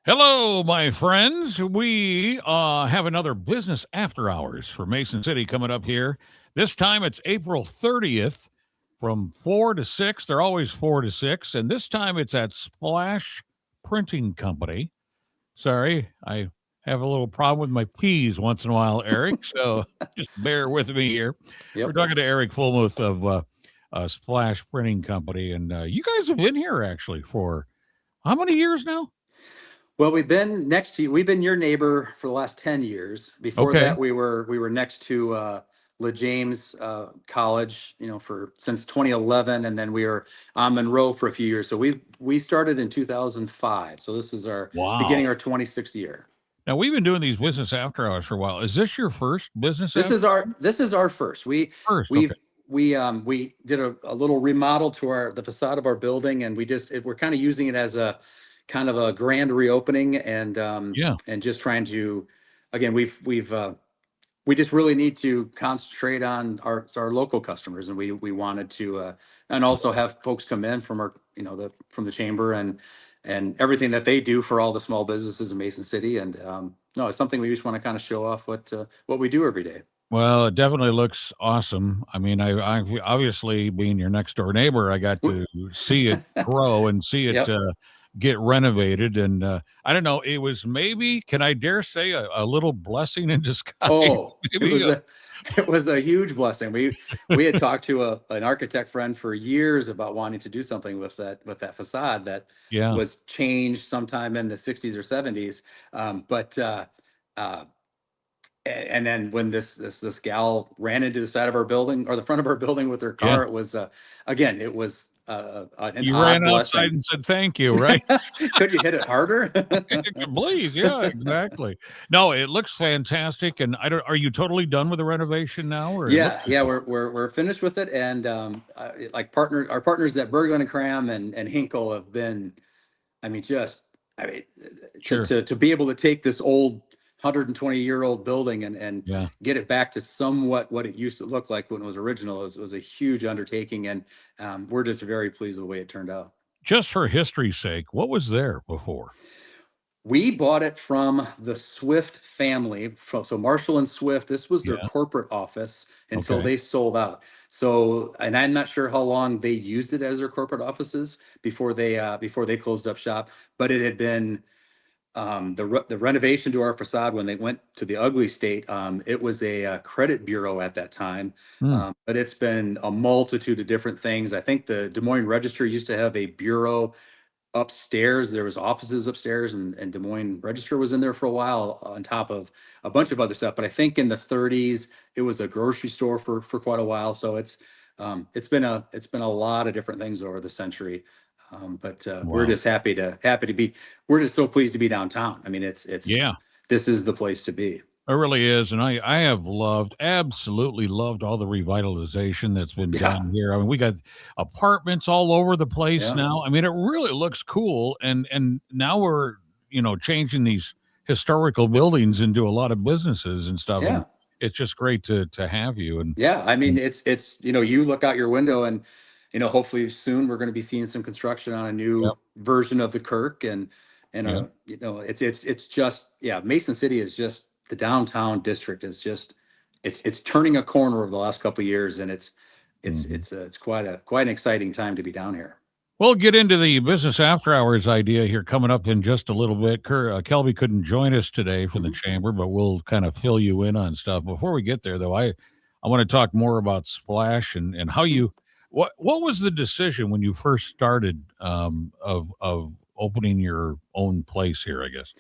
Hello, my friends. We have another business after hours for Mason City coming up here. This time it's April 30th from 4 to 6. They're always 4 to 6. And this time it's at Splash Printing Company. Sorry, I have a little problem with my P's once in a while, Eric. So just bear with me here. We're Yep. talking to Eric Fulmuth of Splash Printing Company. And you guys have been here actually for how many years now? Well, we've been next to you. We've been your neighbor for the last 10 years. Before Okay. that, we were next to La James College, for since 2011, and then we were on Monroe for a few years. So we started in 2005. So this is our Wow. beginning our 26th year. Now we've been doing these business after hours for a while. Is this your first business This after is our hours? this is our first. First, okay. We've we did a little remodel to the facade of our building, and we're kind of using it as a kind of a grand reopening, Yeah. and just trying to, again, we just really need to concentrate on our local customers, and we wanted to, and also have folks come in from our, from the chamber, and everything that they do for all the small businesses in Mason City. And no, it's something we just want to kind of show off what we do every day. Well, it definitely looks awesome. I mean, I've obviously being your next door neighbor, I got to see it grow and see it Yep. get renovated. And I don't know, it was maybe, can I dare say, a little blessing in disguise? Oh, it Maybe. was a it was a huge blessing. We had talked to an architect friend for years about wanting to do something with that facade that Yeah. was changed sometime in the 60s or 70s. But uh, and then when this gal ran into the side of our building, or the front of our building, with her Yeah. car, it was, again, it was an You odd ran outside blessing. and said thank you, right? Could you hit it harder? Please, yeah, exactly. No, it looks fantastic, and I don't. Are you totally done with the renovation now, or it looks Yeah, as yeah, though? we're finished with it, and like our partners at Bergman and Cram and Hinkle have been, I mean, just, I mean, Sure. to be able to take this old 120-year-old building and Yeah. get it back to somewhat what it used to look like when it was original, was a huge undertaking, and we're just very pleased with the way it turned out. Just for history's sake, what was there before? We bought it from the Swift family. So Marshall and Swift, this was their Yeah. corporate office until Okay. they sold out. So, and I'm not sure how long they used it as their corporate offices before they closed up shop. But it had been, the renovation to our facade when they went to the ugly state. It was a credit bureau at that time, Hmm. but it's been a multitude of different things. I think the Des Moines Register used to have a bureau upstairs. There was offices upstairs, and Des Moines Register was in there for a while, on top of a bunch of other stuff. But I think in the 30s it was a grocery store for quite a while. So it's been a lot of different things over the century. But we're Wow. just happy to be, we're just so pleased to be downtown. I mean, it's Yeah, this is the place to be. it really is, and I have loved, absolutely loved all the revitalization that's been Yeah, done here. I mean, we got apartments all over the place yeah, now. I mean, it really looks cool, and now we're changing these historical buildings into a lot of businesses and stuff, and yeah. it's just great to have you. And, Yeah, I mean, and it's you look out your window, and hopefully soon we're going to be seeing some construction on a yep. new version of the Kirk, and Yeah. it's just, yeah, Mason City is just, the downtown district is just, it's turning a corner over the last couple of years, and Mhm. it's quite an exciting time to be down here. We'll get into the business after hours idea here coming up in just a little bit. Kelby couldn't join us today from the Mhm. chamber, but we'll kind of fill you in on stuff. Before we get there, though, I want to talk more about Splash and how you what was the decision when you first started of opening your own place here? I guess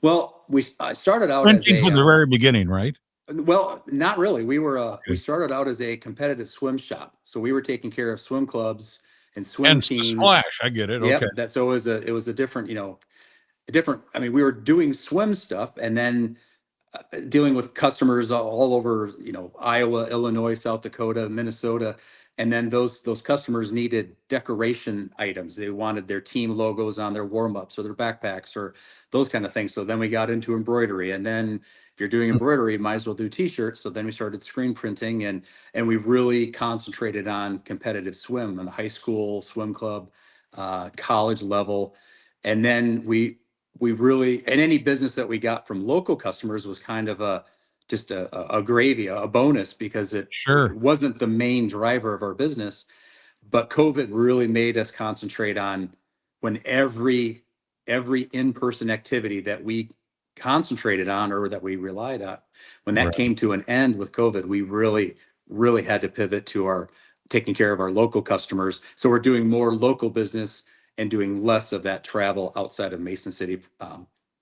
Well, I started out as printing a, from the very beginning, right? well, not really. We Okay. started out as a competitive swim shop, so we were taking care of swim clubs and swim Hence the Splash. teams. I get it. Okay. Yep, it was a different, a different. I mean, we were doing swim stuff, and then dealing with customers all over, Iowa, Illinois, South Dakota, Minnesota, and then those customers needed decoration items. They wanted their team logos on their warm ups or their backpacks or those kind of things. So then we got into embroidery, and then if you're doing embroidery, you might as well do T-shirts. So then we started screen printing, and we really concentrated on competitive swim and the high school swim club, college level, and then we really, and any business that we got from local customers was kind of just a gravy, a bonus, because it Sure. wasn't the main driver of our business. But COVID really made us concentrate on when every in-person activity that we concentrated on or that we relied on, when that Right. came to an end with COVID, we really had to pivot to our taking care of our local customers. So we're doing more local business and doing less of that travel outside of Mason City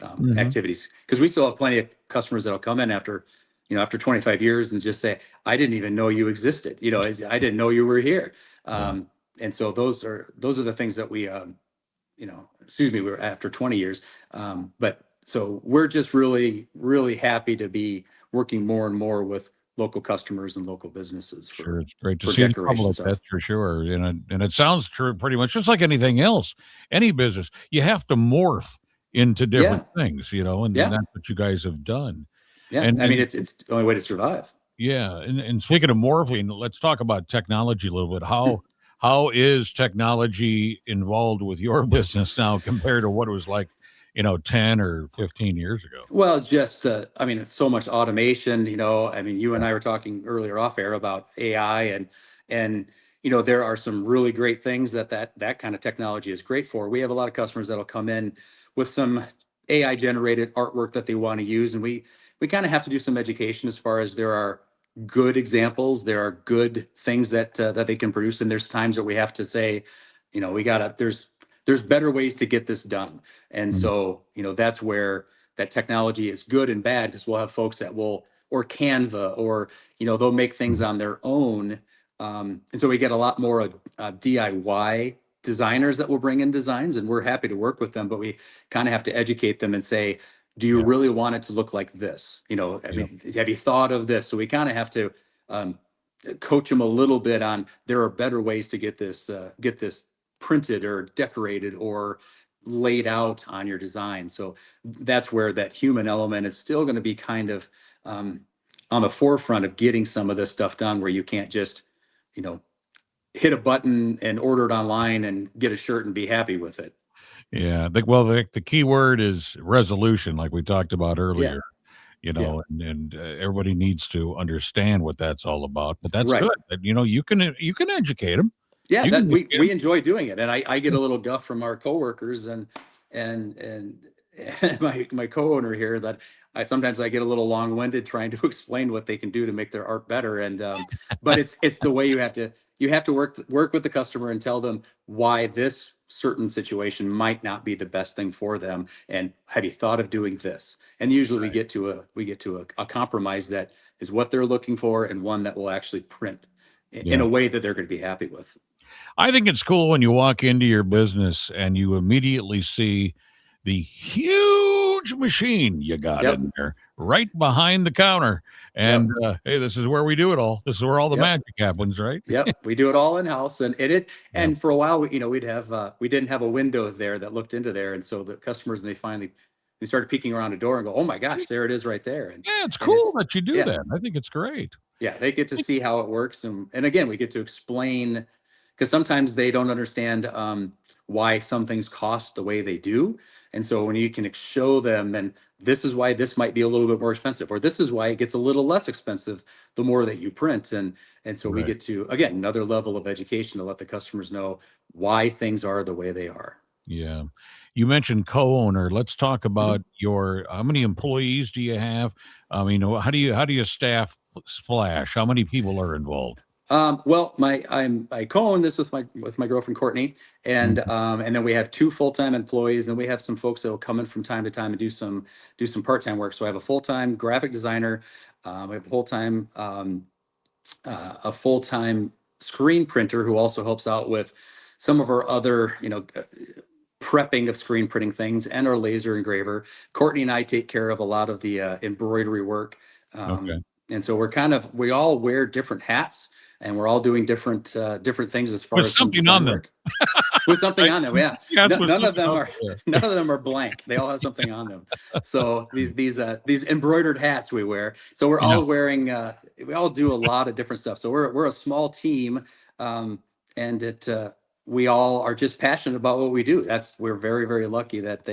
Hmm. activities, because we still have plenty of customers that'll come in after, after 25 years and just say, I didn't even know you existed. I didn't know you were here. Yeah. And so those are the things that we, excuse me, we were after 20 years. But so we're just really happy to be working more and more with local customers and local businesses Sure. for It's great to see the decoration public. That's stuff. for sure. And it sounds true pretty much just like anything else. Any business, you have to morph into different Yeah, things, and yeah, that's what you guys have done. yeah. I mean, And it's the only way to survive. yeah, and speaking of morphing, let's talk about technology a little bit. How is technology involved with your business now compared to what it was like, 10 or 15 years ago? Well, just I mean, it's so much automation. I mean, you and I were talking earlier off air about AI, and there are some really great things that kind of technology is great for. We have a lot of customers that'll come in with some AI generated artwork that they want to use, and we kind of have to do some education as far as there are good examples, there are good things that they can produce, and there's times that we have to say, we gotta there's better ways to get this done. And Mm. so, that's where that technology is good and bad, because we'll have folks that will, or Canva, or, they'll make things Mhm. on their own. And so we get a lot more DIY designers that will bring in designs, and we're happy to work with them, but we kind of have to educate them and say, do you Yeah, really want it to look like this? I yeah, mean, have you thought of this? So we kind of have to um, coach them a little bit on, there are better ways to get this printed or decorated or laid out on your design. So that's where that human element is still going to be kind of um, on the forefront of getting some of this stuff done, where you can't just, you know, hit a button and order it online and get a shirt and be happy with it. yeah. The key word is resolution, like we talked about Yeah, earlier. yeah, And everybody needs to understand what that's all about. But that's good. right. That, you can educate them. Yeah, You can that educate we 'em. enjoy doing it, and I get a little guff from our coworkers and and my co-owner here, that I get a little long-winded trying to explain what they can do to make their art better. And but it's the way you have to work with the customer and tell them why this certain situation might not be the best thing for them, and have you thought of doing this? And usually we get to a compromise that is what they're looking for, and one that will actually print in Yeah. a way that they're going to be happy with. I think it's cool when you walk into your business and you immediately see the huge machine you got Yep. in there right behind the counter. And Yep. hey, this is where we do it all. This is where all the Yep. magic happens, right? Yep. We do it all in house, and Yeah. and for a while, we didn't have a window there that looked into there, and so the customers, and they started peeking around the door and go, oh my gosh, there it is right there. and Yeah, it's and cool it's that you do yeah, that. I think it's great. yeah, they get to see how it works, and again, we get to explain, because sometimes they don't understand why some things cost the way they do. And so when you can show them, then this is why this might be a little bit more expensive, or this is why it gets a little less expensive the more that you print. And so we Right. get to, again, another level of education to let the customers know why things are the way they are. Yeah. You mentioned co-owner. Let's talk Mhm. about your how many employees do you have? I mean, how do you staff Splash? How many people are involved? Well, I co-own this with my girlfriend Courtney, Mhm. and then we have two full-time employees, and we have some folks that will come in from time to time and do some part-time work. So I have a full-time graphic designer, I have a full-time screen printer who also helps out with some of our other, prepping of screen printing things, and our laser engraver. Courtney and I take care of a lot of the embroidery work. Okay. And so we all wear different hats, and we're all doing different things as far With as some something design on them, work with something right? on them. Yeah, Yes, with none of something them on are there. none of them are blank. They all have something on them. So these embroidered hats we wear. So we're Yeah. all wearing. We all do a lot of different stuff. So we're a small team, um, and it we all are just passionate about what we do. We're very lucky that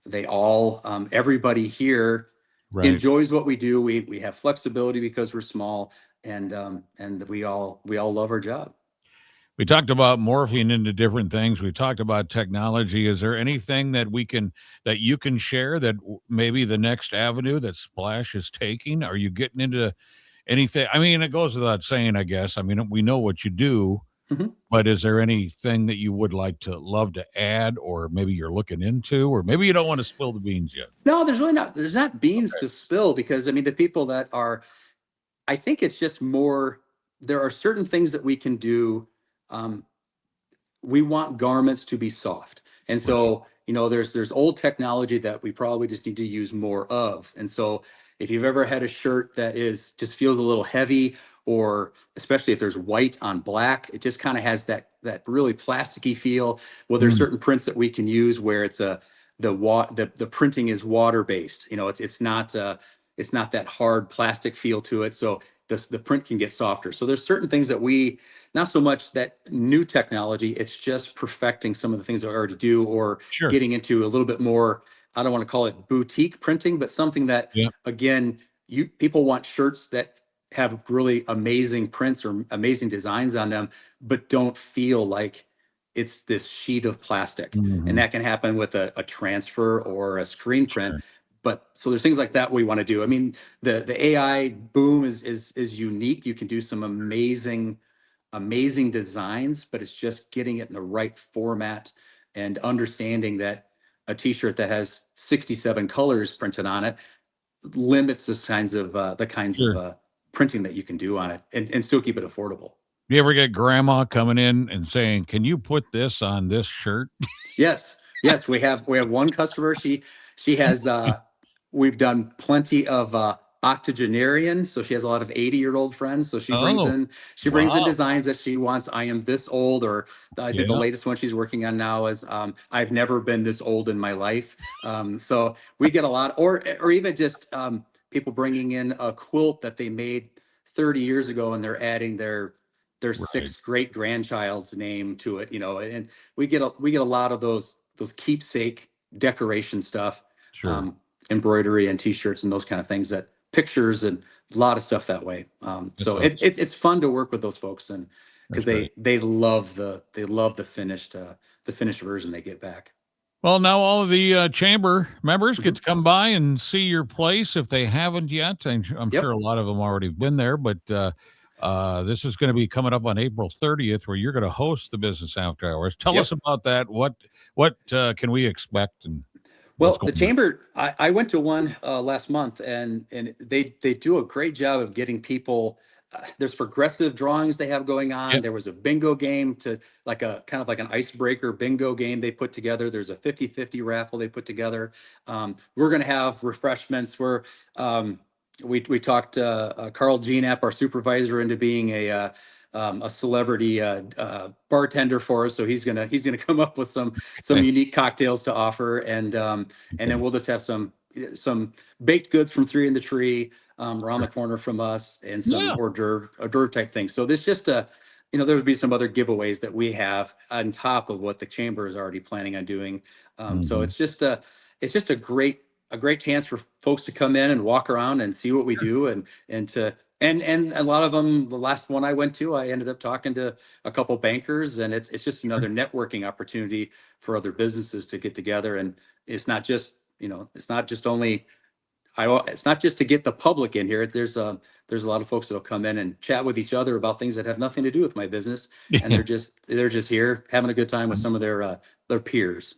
they all, everybody here Right. enjoys what we do. We have flexibility because we're small, and we all love our job. We talked about morphing into different things. We talked about technology. Is there anything that you can share that maybe the next avenue that Splash is taking? Are you getting into anything? I mean, it goes without saying, I guess. I mean, we know what you do, Mhm. but is there anything that you would love to add, or maybe you're looking into, or maybe you don't want to spill the beans yet? No, there's not beans to spill, because I mean, the people that are, I think it's just more, there are certain things that we can do. Um, we want garments to be soft. And Right. so, there's old technology that we probably just need to use more of. And so if you've ever had a shirt that is just feels a little heavy, or especially if there's white on black, it just kind of has that really plasticky feel. Well, there's Mm, certain prints that we can use where it's the printing is water based. It's not that hard plastic feel to it. So the print can get softer. So there's certain things that we, not so much that new technology, it's just perfecting some of the things that we already do, or sure. getting into a little bit more, I don't want to call it boutique printing, but something that, Yeah. again, people want shirts that have really amazing prints or amazing designs on them, but don't feel like it's this sheet of plastic. And Hmm. that can happen with a transfer or a screen print. Sure. But so there's things like that we want to do. I mean, the AI boom is unique. You can do some amazing designs, but it's just getting it in the right format, and understanding that a t-shirt that has 67 colors printed on it limits the kinds of Sure. printing that you can do on it, and still keep it affordable. You ever get grandma coming in and saying, "Can you put this on this shirt?" Yes, yes, we have one customer. She has we've done plenty of octogenarian, so she has a lot of 80-year-old friends. So Oh, she brings in wow. designs that she wants. I am this old, or I think the Yeah. latest one she's working on now is I've never been this old in my life. So we get a lot, or even just people bringing in a quilt that they made 30 years ago, and they're adding their Right. sixth great grandchild's name to it, and we get a lot of those keepsake decoration stuff, Sure. um, embroidery and T-shirts and those kind of things, that pictures, and a lot of stuff that way. That's So awesome. it's fun to work with those folks, and because That's great. they love the finished version they get back. Well, now all of the chamber members get Mhm. to come by and see your place if they haven't yet. I'm sure Yep. a lot of them already have been there, but this is going to be coming up on April 30th, where you're going to host the business after hours. Tell us Yep. about that. What can we expect, and what's Well, the going on? chamber, I went to one last month, and they do a great job of getting people. There's progressive drawings they have going on. Yep. There was a bingo game, to like a kind of like an icebreaker bingo game they put together. There's a 50-50 raffle they put together. We're going to have refreshments. We talked Carl Genap, our supervisor, into being a celebrity bartender for us. So he's gonna come up with some Okay. unique cocktails to offer, and then Okay. we'll just have some baked goods from Three in the Tree, around the Sure. corner from us, and some Yeah. hors d'oeuvre type things. So there's just there would be some other giveaways that we have on top of what the chamber is already planning on doing. So Hmm. it's just a great chance for folks to come in and walk around and see what we do, and a lot of them. The last one I went to, I ended up talking to a couple bankers, and it's just Sure. another networking opportunity for other businesses to get together. And it's not just only it's not just to get the public in here. There's a lot of folks that'll come in and chat with each other about things that have nothing to do with my business, and Yeah. they're just here having a good time with some of their peers.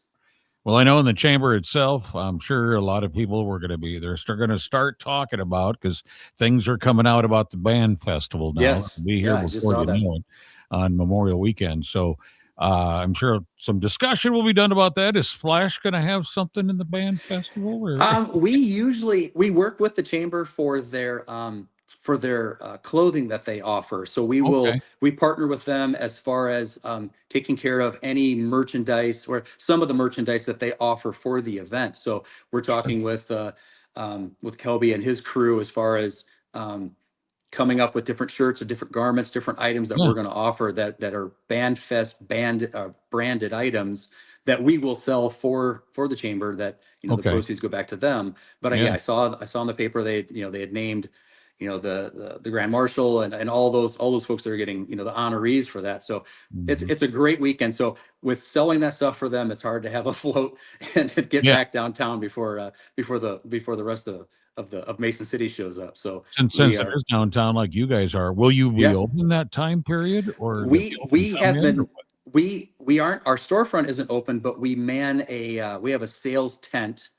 Well, I know in the chamber itself, I'm sure a lot of people were going to be there. They're going to start talking about, because things are coming out about the band festival now. It'll Yes, be here yeah, I just before saw you that. know it on Memorial Weekend. So I'm sure some discussion will be done about that. Is Flash going to have something in the band festival? Or We work with the chamber for their clothing that they offer. So okay, we partner with them as far as taking care of any merchandise, or some of the merchandise that they offer for the event. So we're sure, talking with Kelby and his crew as far as coming up with different shirts or different garments, different items that yeah, we're going to offer that are BandFest branded items that we will sell for the chamber, that, the Okay. proceeds go back to them. But Yeah. yeah, I saw in the paper, they had named, the Grand Marshal and all those folks that are getting, the honorees for that. So Mhm. it's a great weekend. So with selling that stuff for them, it's hard to have a float and get Yeah. back downtown before the rest of Mason City shows up. So we Since it are, is downtown like you guys are, will you be yeah, open that time period, or have you opened we some have yet, or been, what? we aren't, our storefront isn't open, but we have a sales tent.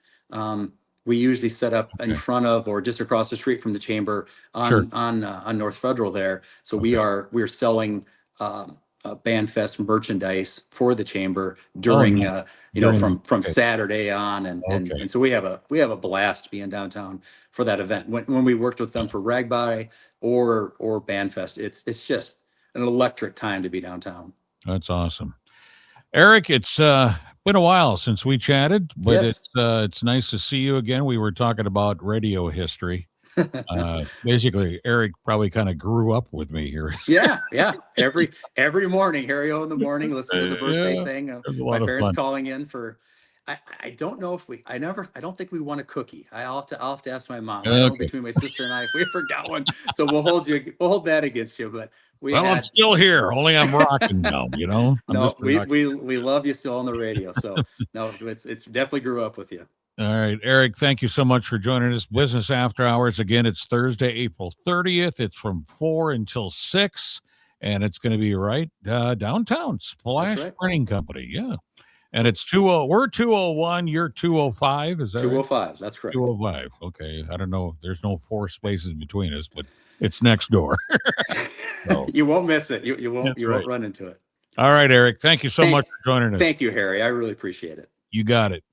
We usually set up in Okay. front of or just across the street from the chamber Sure. on North Federal there. So Okay. we're selling BandFest merchandise for the chamber Oh, during nice. During the from okay. Saturday on, and Okay. so we have a blast being downtown for that event. When we worked with them for Ragby or BandFest, it's just an electric time to be downtown. That's awesome. Eric, it's been a while since we chatted, but Yes. it's nice to see you again. We were talking about radio history. Basically, Eric probably kind of grew up with me here. Yeah, yeah. Every morning, Harry-O in the morning, listen to the birthday Yeah, thing. it was a My lot of parents fun. calling in for. I don't know if I don't think we won a cookie. I'll have to ask my mom. I know Okay. between my sister and I, if we ever got one, so we'll hold that against you. But we Well, I'm had. still here, only I'm rocking now, you know? I'm No, just rocking. we love you still on the radio. So no, it's definitely grew up with you. All right, Eric, thank you so much for joining us. Business After Hours. Again, it's Thursday, April 30th. It's from 4 until 6, and it's going to be right downtown, That's Splash right. Printing Company. Yeah. And it's 20, we're 201, you're 205. Is that right? 205. That's correct. 205. Okay. I don't know. There's no 4 spaces between us, but it's next door. So, You won't miss it. that's You right. won't run into it. All right, Eric. Thank you so much for joining us. Thank you, Harry. I really appreciate it. You got it.